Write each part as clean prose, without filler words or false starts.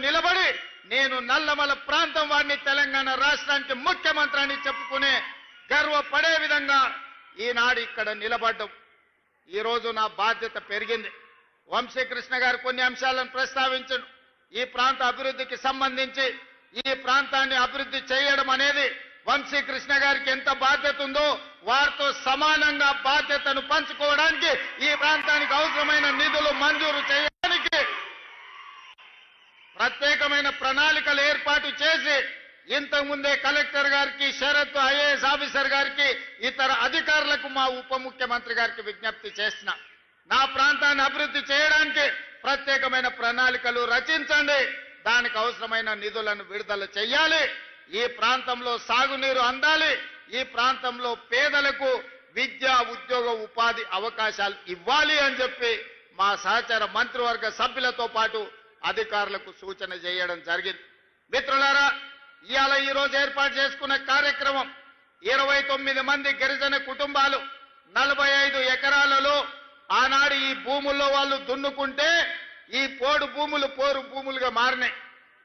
నిలబడి నేను నల్లమల ప్రాంతం వాడిని, తెలంగాణ రాష్ట్రానికి ముఖ్యమంత్రి అని చెప్పుకునే గర్వపడే విధంగా ఈనాడు ఇక్కడ నిలబడ్డం. ఈరోజు నా బాధ్యత పెరిగింది. వంశీకృష్ణ గారు కొన్ని అంశాలను ప్రస్తావించండి. ఈ ప్రాంత అభివృద్ధికి సంబంధించి ఈ ప్రాంతాన్ని అభివృద్ధి చేయడం అనేది వంశీకృష్ణ గారికి ఎంత బాధ్యత ఉందో వారితో సమానంగా బాధ్యతను పంచుకోవడానికి, ఈ ప్రాంతానికి అవసరమైన నిధులు మంజూరు చేయడానికి ప్రత్యేకమైన ప్రణాళికలు ఏర్పాటు చేసి ఇంతకుముందే కలెక్టర్ గారికి, షరత్ ఐఏఎస్ ఆఫీసర్ గారికి, ఇతర అధికారులకు మా ఉప ముఖ్యమంత్రి గారికి విజ్ఞప్తి చేసిన, నా ప్రాంతాన్ని అభివృద్ధి చేయడానికి ప్రత్యేకమైన ప్రణాళికలు రచించండి, దానికి అవసరమైన నిధులను విడుదల చేయాలి, ఈ ప్రాంతంలో సాగునీరు అందాలి, ఈ ప్రాంతంలో పేదలకు విద్య, ఉద్యోగ, ఉపాధి అవకాశాలు ఇవ్వాలి అని చెప్పి మా సహచర మంత్రివర్గ సభ్యులతో పాటు అధికారులకు సూచన చేయడం జరిగింది. మిత్రులారా, ఇవాళ ఈరోజు ఏర్పాటు చేసుకున్న కార్యక్రమం 29 మంది గిరిజన కుటుంబాలు 45 ఎకరాలలో ఆనాడు ఈ భూముల్లో వాళ్ళు దున్నుకుంటే ఈ పోడు భూములు పోరు భూములుగా మారినాయి.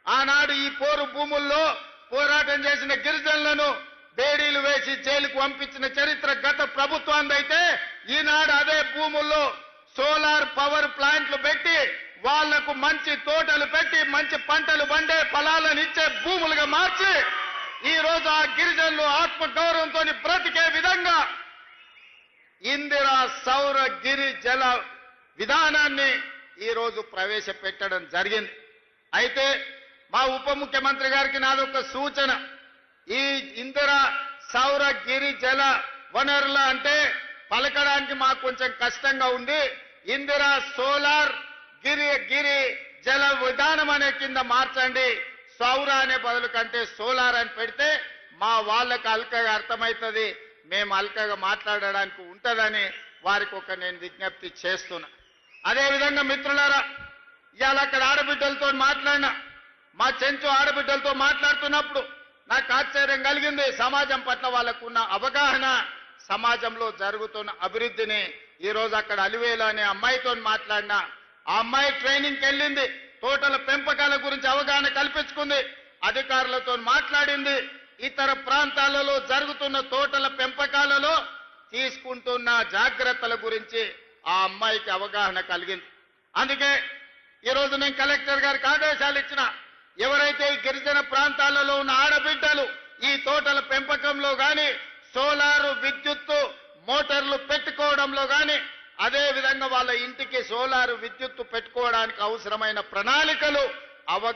ఆనాడు ఈ పోరు భూముల్లో పోరాటం చేసిన గిరిజనులను బేడీలు వేసి జైలుకు పంపించిన చరిత్ర గత ప్రభుత్వానిదైతే, ఈనాడు అదే భూముల్లో సోలార్ పవర్ ప్లాంట్లు పెట్టి వాళ్లకు మంచి తోటలు పెట్టి మంచి పంటలు పండే ఫలాలను ఇచ్చే భూములుగా మార్చి ఈ రోజు ఆ గిరిజనులు ఆత్మ గౌరవంతో బ్రతికే విధంగా ఇందిరా సౌర గిరి జల విధానాన్ని ఈ రోజు ప్రవేశపెట్టడం జరిగింది. అయితే మా ఉప ముఖ్యమంత్రి గారికి నాదొక సూచన, ఈ ఇందిరా సౌర గిరి జల వనరుల అంటే పలకడానికి మాకు కొంచెం కష్టంగా ఉంది, ఇందిరా సోలార్ గిరి జల విధానం అనే కింద మార్చండి, సౌర అనే బదులు కంటే సోలార్ అని పెడితే మా వాళ్ళకి అల్కగా అర్థమవుతుంది, మేము అల్కగా మాట్లాడడానికి ఉంటుందని వారికి నేను విజ్ఞప్తి చేస్తున్నా. అదేవిధంగా మిత్రులారా, ఇవాళ అక్కడ ఆడబిడ్డలతో మాట్లాడినా, మా చెంచు ఆడబిడ్డలతో మాట్లాడుతున్నప్పుడు నాకు ఆశ్చర్యం కలిగింది. సమాజం పట్ల వాళ్ళకున్న అవగాహన, సమాజంలో జరుగుతున్న అభివృద్ధిని ఈరోజు అక్కడ అలివేలు అనే అమ్మాయితో మాట్లాడినా, ఆ అమ్మాయి ట్రైనింగ్కి వెళ్ళింది, తోటల పెంపకాల గురించి అవగాహన కల్పించుకుంది, అధికారులతో మాట్లాడింది, ఇతర ప్రాంతాలలో జరుగుతున్న తోటల పెంపకాలలో తీసుకుంటున్న జాగ్రత్తల గురించి ఆ అమ్మాయికి అవగాహన కలిగింది. అందుకే ఈరోజు నేను కలెక్టర్ గారికి ఆదేశాలు ఇచ్చిన, ఎవరైతే ఈ గిరిజన ప్రాంతాలలో ఉన్న ఆడబిడ్డలు ఈ తోటల పెంపకంలో కానీ సోలారు విద్యుత్తు మోటార్లు పెట్టుకోవడంలో కానీ అదే విధంగా వాళ్ళ ఇంటికి సోలారు విద్యుత్తు పెట్టుకోవడానికి అవసరమైన ప్రణాళికలు